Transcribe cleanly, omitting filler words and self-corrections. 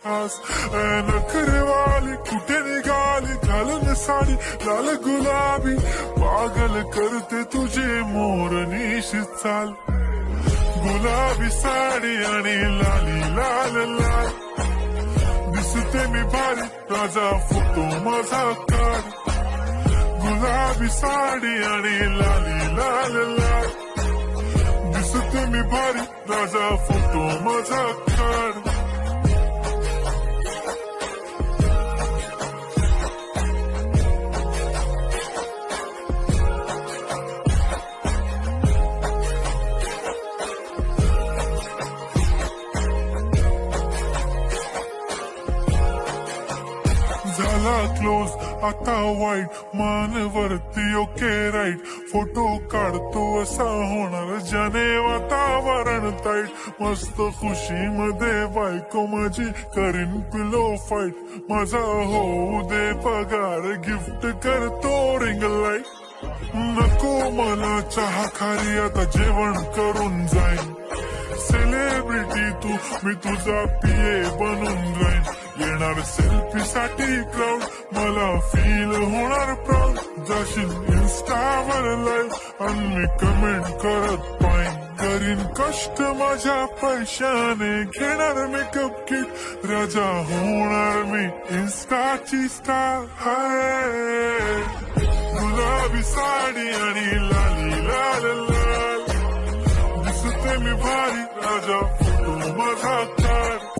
खास नखरेवाली कुठे निघाली घालून साडी लाल गुलाबी पागल करते तुझे मोरनीशी चाल गुलाबी साडी आणि लाली लाल लाल दिसते मी भारी राजा फोटो माझा काढ गुलाबी साडी आणि लाली लाल लाल दिसते मी भारी राजा फोटो माझा काढ झाला क्लोज आता वाईट मान वरती ओके राईट फोटो काढतो असा होणार ज्याने वातावरण ताईट मस्त खुशी मध्ये बायको माझी करीन पिलो फाईट माझा होऊ दे पगार गिफ्ट करतो रिंग लाईट नको मला चहा खारी आता जेवण करून जाईन सेलिब्रिटी तू मी तुझा पिये बनून जाईन येणार सेल्फी साठी क्राऊड मला फील होणार प्राऊड जाशील इन्स्टावर लाईव्ह आणि मी कमेंट करत पाईन करीन कष्ट माझ्या पैशाने घेणार मेकअप किट राजा होणार मी इन्स्टाची स्टार हाय गुलाबी साडी आणि लाली लाल लाल दिसते मी भारी राजा फोटो माझा